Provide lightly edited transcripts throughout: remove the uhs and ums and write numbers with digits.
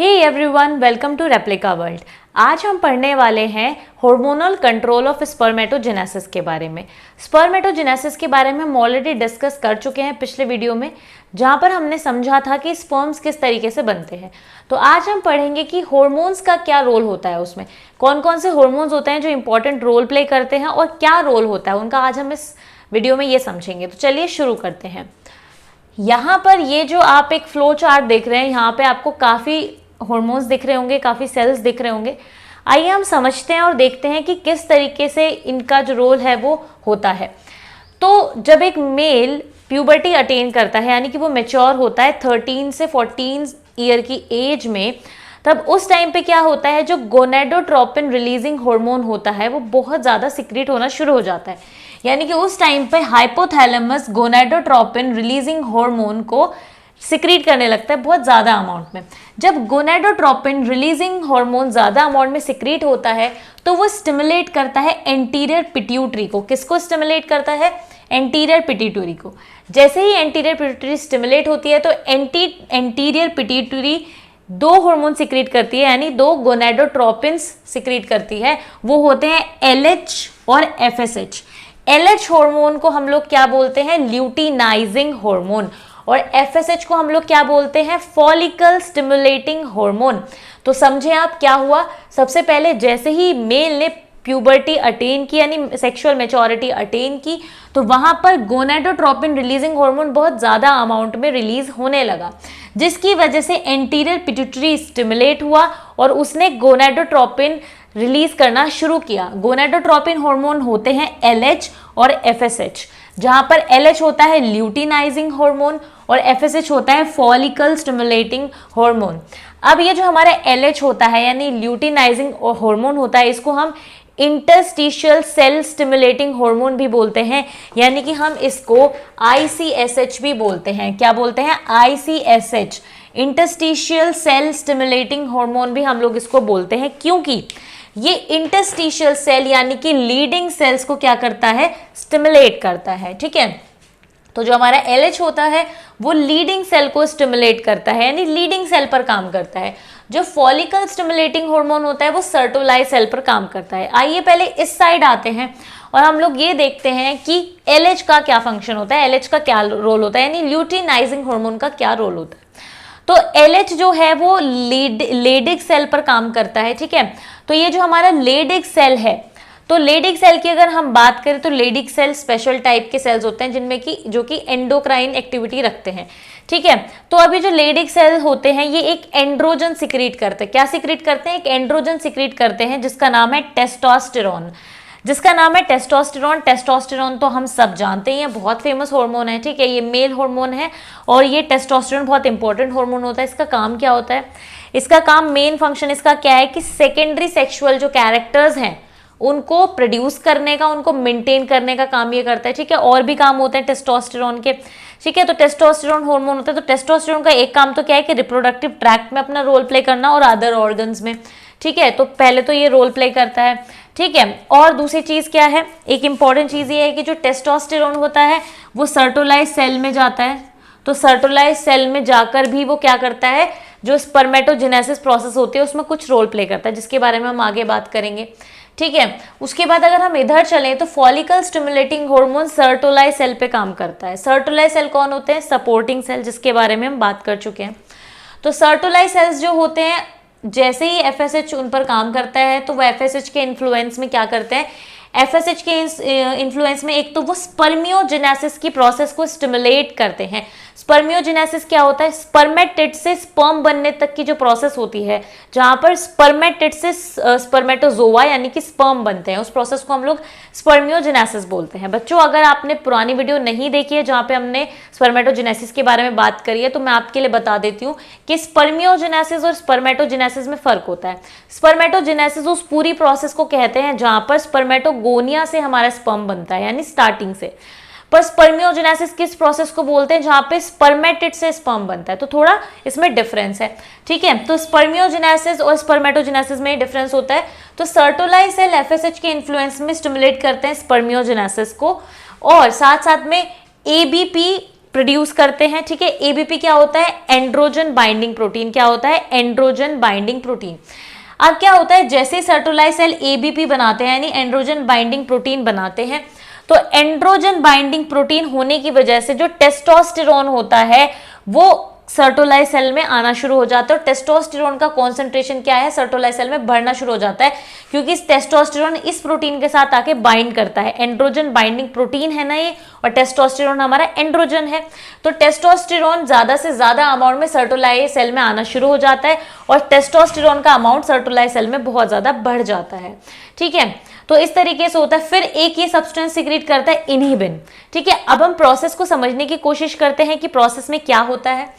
Hey everyone, welcome to replica world. आज हम पढ़ने वाले हैं हार्मोनल कंट्रोल ऑफ स्पर्मेटोजेनेसिस के बारे में। स्पर्मेटोजेनेसिस के बारे में हम ऑलरेडी डिस्कस कर चुके हैं पिछले वीडियो में, जहां पर हमने समझा था कि स्पर्म्स किस तरीके से बनते हैं। तो आज हम पढ़ेंगे कि हार्मोन्स का क्या रोल होता है, उसमें कौन कौन से हार्मोन्स होते हैं जो इंपॉर्टेंट रोल प्ले करते हैं और क्या रोल होता है उनका, आज हम इस वीडियो में ये समझेंगे। तो चलिए शुरू करते हैं। यहाँ पर ये जो आप एक फ्लो चार्ट देख रहे हैं, यहाँ पे आपको काफ़ी हार्मोन्स दिख रहे होंगे, काफ़ी सेल्स दिख रहे होंगे। आइए हम समझते हैं और देखते हैं कि किस तरीके से इनका जो रोल है वो होता है। तो जब एक मेल प्यूबर्टी अटेन करता है, यानी कि वो मैच्योर होता है 13 से 14 ईयर की एज में, तब उस टाइम पे क्या होता है, जो गोनेडोट्रोपिन रिलीजिंग हार्मोन होता है वो बहुत ज़्यादा सिक्रीट होना शुरू हो जाता है। यानी कि उस टाइम पे हाइपोथैलेमस गोनेडोट्रोपिन रिलीजिंग हार्मोन को सिक्रीट करने लगता है बहुत ज़्यादा अमाउंट में। जब गोनेडोट्रोपिन रिलीजिंग हार्मोन ज़्यादा अमाउंट में सिक्रीट होता है तो वो स्टिमुलेट करता है एंटीरियर पिट्यूटरी को। किसको स्टिमुलेट करता है? एंटीरियर पिट्यूटरी को। जैसे ही एंटीरियर पिट्यूटरी स्टिमुलेट होती है तो एंटीरियर पिट्यूटरी दो हार्मोन सिक्रीट करती है, यानी दो गोनेडोट्रोपिन्स सिक्रीट करती है। वो होते हैं LH और FSH। LH हार्मोन को हम लोग क्या बोलते हैं? Luteinizing hormone. और FSH को हम लोग क्या बोलते हैं? Follicle stimulating hormone. तो समझे आप क्या हुआ? सबसे पहले जैसे ही मेल ने प्यूबर्टी अटेन की, यानी सेक्सुअल मैच्योरिटी अटेन की, तो वहां पर गोनेडोट्रोपिन रिलीजिंग हार्मोन बहुत ज्यादा अमाउंट में रिलीज होने लगा, जिसकी वजह से एंटीरियर पिट्यूटरी स्टिमुलेट हुआ और उसने गोनेडोट्रोपिन रिलीज करना शुरू किया। गोनेडोट्रोपिन हार्मोन होते हैं LH और FSH, जहां पर LH होता है ल्यूटिनाइजिंग हार्मोन और FSH होता है फॉलिकल स्टिमुलेटिंग हार्मोन। अब ये जो हमारा LH होता है, यानी ल्यूटिनाइजिंग हार्मोन होता है, इसको हम इंटरस्टिशियल सेल स्टिमुलेटिंग हार्मोन भी बोलते हैं, यानी कि हम इसको ICSH भी बोलते हैं। क्या बोलते हैं? ICSH, interstitial cell stimulating hormone भी हम लोग इसको बोलते हैं, क्योंकि ये इंटरस्टिशियल सेल यानी कि लीडिंग सेल्स को क्या करता है? स्टिमुलेट करता है। ठीक है, तो जो हमारा LH होता है वो लीडिंग सेल को स्टिमुलेट करता है, यानी लीडिंग सेल पर काम करता है। जो फॉलिकल स्टिमुलेटिंग हार्मोन होता है वो सर्टोलाइ सेल पर काम करता है। आइए पहले इस साइड आते हैं और हम लोग ये देखते हैं कि LH का क्या फंक्शन होता है, LH का क्या रोल होता है, यानी ल्यूटिनाइजिंग हार्मोन का क्या रोल होता है। तो LH जो है वो लेडिक सेल पर काम करता है। ठीक है, तो ये जो हमारा लेडिक सेल है, तो लेडिक सेल की अगर हम बात करें तो लेडिक सेल स्पेशल टाइप के सेल्स होते हैं जिनमें कि जो कि एंडोक्राइन एक्टिविटी रखते हैं। ठीक है, तो अभी जो लेडिक सेल होते हैं ये एक एंड्रोजन सिक्रीट करते हैं। क्या सिक्रीट करते हैं? एक एंड्रोजन सिक्रीट करते हैं जिसका नाम है टेस्टोस्टेरोन। टेस्टोस्टेरोन तो हम सब जानते हैं, बहुत फेमस हार्मोन है। ठीक है, ये मेल हार्मोन है और ये टेस्टोस्टेरोन बहुत इंपॉर्टेंट हार्मोन होता है। इसका काम क्या होता है? इसका काम, मेन फंक्शन इसका क्या है कि सेकेंडरी सेक्सुअल जो कैरेक्टर्स हैं उनको प्रोड्यूस करने का, उनको मेंटेन करने का काम ये करता है। ठीक है, और भी काम होते हैं टेस्टोस्टेरोन के। ठीक है, तो टेस्टोस्टेरोन हार्मोन होता है, तो टेस्टोस्टेरोन का एक काम तो क्या है कि रिप्रोडक्टिव ट्रैक्ट में अपना रोल प्ले करना और अदर ऑर्गन्स में। ठीक है, तो पहले तो ये रोल प्ले करता है। ठीक है, और दूसरी चीज क्या है? एक इंपॉर्टेंट चीज ये है कि जो टेस्टोस्टेरोन होता है वो सर्टोलाइज सेल में जाता है। तो सर्टोलाइज सेल में जाकर भी वो क्या करता है, जो स्पर्मेटोजेनेसिस प्रोसेस होती है उसमें कुछ रोल प्ले करता है, जिसके बारे में हम आगे बात करेंगे। ठीक है, उसके बाद अगर हम इधर चलें तो फॉलिकल स्टिमुलेटिंग हार्मोन सर्टोलाइज सेल पे काम करता है। सर्टोलाइज सेल कौन होते हैं? सपोर्टिंग सेल, जिसके बारे में हम बात कर चुके हैं। तो सर्टोलाइज सेल्स जो होते हैं, जैसे ही FSH उन पर काम करता है तो वो FSH के इन्फ्लुएंस में क्या करते हैं? FSH के इन्फ्लुएंस में एक तो वो स्पर्मियोजेनेसिस की प्रोसेस को स्टिमुलेट करते हैं। स्पर्मियोजेनेसिस क्या होता है? स्पर्मेटिड से स्पर्म बनने तक की जो प्रोसेस होती है, जहां पर स्पर्मेटिड से स्पर्मेटोजोआ यानी कि स्पर्म बनते हैं, उस प्रोसेस को हम लोग स्पर्मियोजेनेसिस बोलते हैं। बच्चों, अगर आपने पुरानी वीडियो नहीं देखी है जहां पे हमने स्पर्मेटोजेनेसिस के बारे में बात करी है, तो मैं आपके लिए बता देती हूँ कि स्पर्मियोजेनेसिस और स्पर्मेटोजेनेसिस में फर्क होता है। स्पर्मेटोजेनेसिस उस पूरी प्रोसेस को कहते हैं जहां पर स्पर्मेटोगोनिया से हमारा स्पर्म बनता है, यानी स्टार्टिंग से। पर स्पर्मियोजेनेसिस किस प्रोसेस को बोलते हैं? जहां पे स्पर्मेटिड से स्पर्म बनता है। तो थोड़ा इसमें डिफरेंस है। ठीक है, तो स्पर्मियोजेनेसिस और स्पर्मेटोजेनेसिस में डिफरेंस होता है। तो सर्टोलाइज सेल FSH के इन्फ्लुएंस में स्टिमुलेट करते हैं स्पर्मियोजेनेसिस को, और साथ साथ में ABP प्रोड्यूस करते हैं, ठीक है। एबीपी क्या होता है, एंड्रोजन बाइंडिंग प्रोटीन। क्या होता है, एंड्रोजन बाइंडिंग प्रोटीन। अब क्या होता है, जैसे सर्टोलाइज सेल एबीपी बनाते हैं यानी एंड्रोजन बाइंडिंग प्रोटीन बनाते हैं, तो एंड्रोजन बाइंडिंग प्रोटीन होने की वजह से जो टेस्टोस्टेरोन होता है वो सर्टोलाइज सेल में आना शुरू हो जाता है। और टेस्टोस्टेरोन का कॉन्सेंट्रेशन क्या है, सर्टोलाइज सेल में बढ़ना शुरू हो जाता है, क्योंकि इस टेस्टोस्टेरोन इस प्रोटीन के साथ आके बाइंड करता है। एंड्रोजन बाइंडिंग प्रोटीन है ना ये, और टेस्टोस्टेरोन हमारा एंड्रोजन है। तो टेस्टोस्टेरोन ज्यादा से ज्यादा अमाउंट में सर्टोलाइज सेल में आना शुरू हो जाता है, और टेस्टोस्टेरोन का अमाउंट सर्टोलाइज सेल में बहुत ज्यादा बढ़ जाता है, ठीक है। तो इस तरीके से होता है। फिर एक ये सब्सटेंस सिक्रीट करता है इनहिबिन, ठीक है। अब हम प्रोसेस को समझने की कोशिश करते हैं कि प्रोसेस में क्या होता है।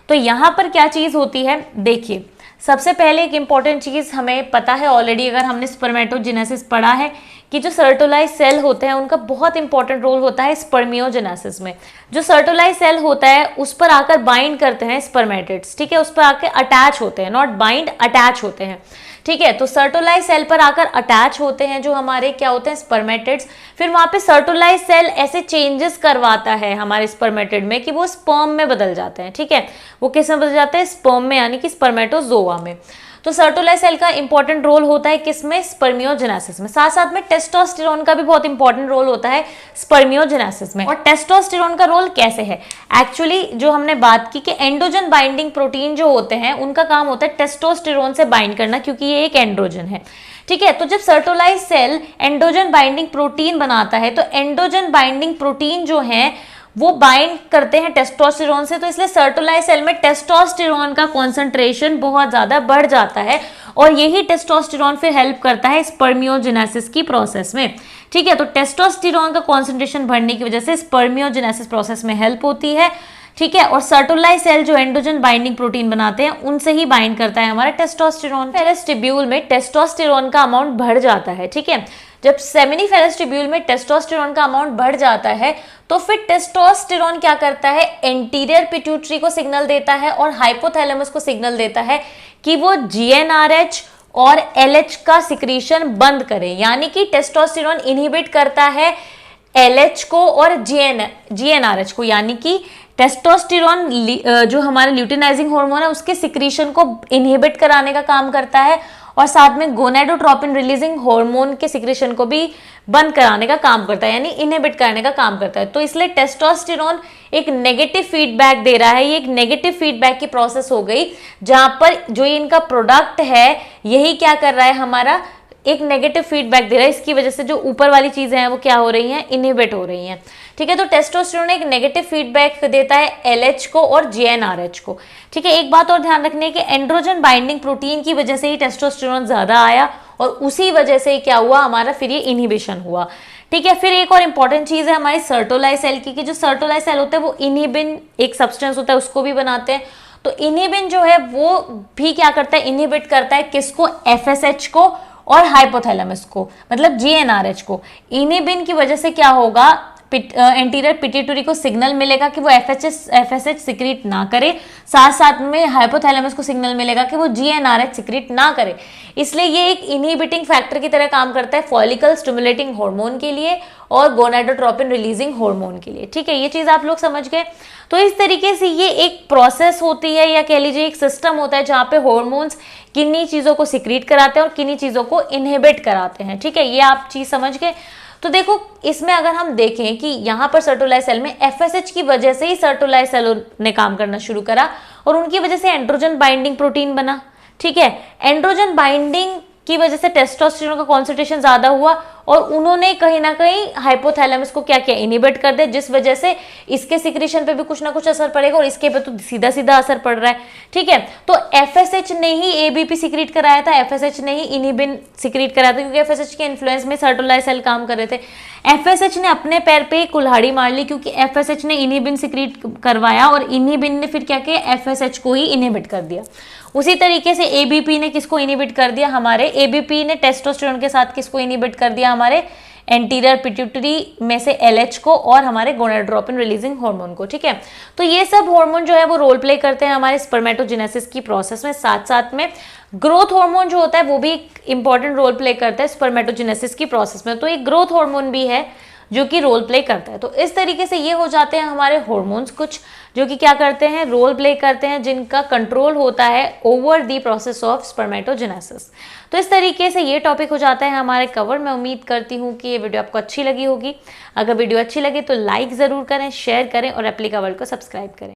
तो यहां पर क्या चीज होती है, देखिए सबसे पहले एक इंपॉर्टेंट चीज हमें पता है ऑलरेडी, अगर हमने स्पर्मेटोजेनेसिस पढ़ा है, कि जो सर्टोलाइज सेल होते हैं उनका बहुत इंपॉर्टेंट रोल होता है स्पर्मियोजेनेसिस में। जो सर्टोलाइज सेल होता है उस पर आकर बाइंड करते हैं स्पर्मेटिड्स, ठीक है, उस पर आकर अटैच होते हैं, नॉट बाइंड, अटैच होते हैं, ठीक है। तो सर्टोलाइज सेल पर आकर अटैच होते हैं जो हमारे क्या होते हैं, स्पर्मेटिड्स। फिर वहां पे सर्टोलाइज सेल ऐसे चेंजेस करवाता है हमारे स्पर्मेटिड में कि वो स्पर्म में बदल जाते हैं, ठीक है। वो किस में बदल जाते हैं, स्पर्म में, यानी कि स्पर्मेटोजोआ में। तो सर्टोलाइज सेल का इंपॉर्टेंट रोल होता है किसमें, स्पर्मियोजेनेसिस में। साथ साथ में टेस्टोस्टेरोन का भी बहुत इंपॉर्टेंट रोल होता है स्पर्मियोजेनेसिस में। और टेस्टोस्टेरोन का रोल कैसे है, एक्चुअली जो हमने बात की कि एंड्रोजन बाइंडिंग प्रोटीन जो होते हैं उनका काम होता है टेस्टोस्टेरोन से बाइंड करना, क्योंकि ये एक एंड्रोजन है, ठीक है। तो जब सर्टोलाइज सेल एंड्रोजन बाइंडिंग प्रोटीन बनाता है तो एंड्रोजन बाइंडिंग प्रोटीन जो है वो बाइंड करते हैं टेस्टोस्टेरोन से, तो इसलिए सर्टोलाइज सेल में टेस्टोस्टेरोन का कॉन्सेंट्रेशन बहुत ज्यादा बढ़ जाता है, और यही टेस्टोस्टेरोन फिर हेल्प करता है स्पर्मियोजेनेसिस की प्रोसेस में, ठीक है। तो टेस्टोस्टेरोन का कॉन्सेंट्रेशन बढ़ने की वजह से स्पर्मियोजेनेसिस प्रोसेस में हेल्प होती है, ठीक है। और सर्टोलाइज सेल जो एंड्रोजन बाइंडिंग प्रोटीन बनाते हैं उनसे ही बाइंड करता है हमारा टेस्टोस्टेरोन। फेरस ट्यूब्यूल में टेस्टोस्टेरोन का अमाउंट बढ़ जाता है, ठीक है। जब सेमिनिफेरस ट्यूब्यूल में टेस्टोस्टेरोन का अमाउंट बढ़ जाता है तो फिर टेस्टोस्टेरोन क्या करता है, एंटीरियर पिट्यूटरी को सिग्नल देता है और हाइपोथैलेमस को सिग्नल देता है कि वो जीएनआरएच और एलएच का सिक्रीशन बंद करें, यानी कि टेस्टोस्टेरोन इनहिबिट करता है एलएच को और जीएनआरएच को, यानी कि टेस्टोस्टेरोन जो हमारा ल्यूटिनाइजिंग हार्मोन है उसके सिक्रीशन को इनहिबिट कराने का काम करता है, और साथ में गोनेडोट्रोपिन रिलीजिंग हार्मोन के सिक्रीशन को भी बंद कराने का काम करता है, यानी इनहिबिट करने का काम करता है। तो इसलिए टेस्टोस्टेरोन एक नेगेटिव फीडबैक दे रहा है। ये एक नेगेटिव फीडबैक की प्रोसेस हो गई, जहां पर जो इनका प्रोडक्ट है यही क्या कर रहा है, हमारा एक नेगेटिव फीडबैक दे रहा है। इसकी वजह से जो ऊपर वाली चीजें हैं वो क्या हो रही हैं, इनहिबिट हो रही हैं, ठीक है। तो टेस्टोस्टेरोन एक नेगेटिव फीडबैक देता है एलएच को और जीएनआरएच को, ठीक है। एक बात और ध्यान रखने की, एंड्रोजन बाइंडिंग प्रोटीन की वजह से ही टेस्टोस्टेरोन ज्यादा आया, और उसी वजह से क्या हुआ हमारा, फिर ये इनहिबिशन हुआ, ठीक है। फिर एक और इंपॉर्टेंट चीज है हमारी सर्टोलाइज सेल की, कि जो सर्टोलाइज सेल होता है वो इनहिबिन एक सब्सटेंस होता है उसको भी बनाते हैं। तो इनहिबिन जो है वो भी क्या करता है, इनहिबिट करता है किसको, एफएसएच को और हाइपोथैलेमस को, मतलब जीएनआरएच को। इनहिबिन की वजह से क्या होगा, एंटीरियर पिट्यूटरी को सिग्नल मिलेगा कि वो एफएसएच सिक्रीट ना करे, साथ साथ में हाइपोथैलेमस को सिग्नल मिलेगा कि वो जीएनआरएच सिक्रीट ना करे। इसलिए ये एक इनहिबिटिंग फैक्टर की तरह काम करता है फॉलिकल स्टिमुलेटिंग हार्मोन के लिए और गोनेडोट्रोपिन रिलीजिंग हार्मोन के लिए, ठीक है। ये चीज आप लोग समझ गए। तो इस तरीके से ये एक प्रोसेस होती है, या कह लीजिए एक सिस्टम होता है जहाँ पे हार्मोन्स किन्हीं चीजों को सिक्रीट कराते हैं और किन्हीं चीजों को इनहिबिट कराते हैं, ठीक है। ये आप चीज समझ गए। तो देखो इसमें अगर हम देखें कि यहाँ पर सर्टोलाइज सेल में एफएसएच की वजह से ही सर्टोलाइज सेल ने काम करना शुरू करा, और उनकी वजह से एंड्रोजन बाइंडिंग प्रोटीन बना, ठीक है। एंड्रोजन बाइंडिंग की वजह से टेस्टोस्टेरोन का कॉन्सेंट्रेशन ज्यादा हुआ, और उन्होंने कहीं ना कहीं हाइपोथैलेमस को क्या किया, इनहिबिट कर दे, जिस वजह से इसके सिक्रीशन पे भी कुछ ना कुछ असर पड़ेगा, और इसके पे तो सीधा सीधा असर पड़ रहा है, ठीक है। तो एफएसएच ने ही एबीपी सिक्रीट कराया था, एफएसएच ने ही इनहिबिन सिक्रीट कराया था, क्योंकि एफएसएच के इन्फ्लुएंस में सर्टोलाइज सेल काम कर रहे थे। एफएसएच ने अपने पैर पे कुल्हाड़ी मार ली, क्योंकि एफएसएच ने इनहिबिन सिक्रीट करवाया, और इनहिबिन ने फिर क्या किया, एफएसएच को ही इनहिबिट कर दिया। उसी तरीके से एबीपी ने किसको इनहिबिट कर दिया, हमारे एबीपी ने टेस्टोस्टेरोन के साथ किसको इनहिबिट कर दिया, हमारे एंटीरियर पिट्यूटरी में से एलएच को और हमारे गोनेडोट्रोपिन रिलीजिंग हार्मोन को, ठीक है। तो ये सब हार्मोन जो है वो रोल प्ले करते हैं हमारे स्पर्मेटोजेनेसिस की प्रोसेस में। साथ साथ में ग्रोथ हार्मोन जो होता है वो भी एक इंपॉर्टेंट रोल प्ले करता है स्पर्मेटोजेनेसिस की प्रोसेस में। तो एक ग्रोथ हार्मोन भी है जो कि रोल प्ले करता है। तो इस तरीके से ये हो जाते हैं हमारे हॉर्मोन्स कुछ जो कि क्या करते हैं, रोल प्ले करते हैं, जिनका कंट्रोल होता है over the process of spermatogenesis. तो इस तरीके से ये टॉपिक हो जाता है हमारे कवर। मैं उम्मीद करती हूँ कि ये वीडियो आपको अच्छी लगी होगी। अगर वीडियो अच्छी लगे तो लाइक ज़रूर करें, शेयर करें और रेप्लिका वर्ल्ड को सब्सक्राइब करें।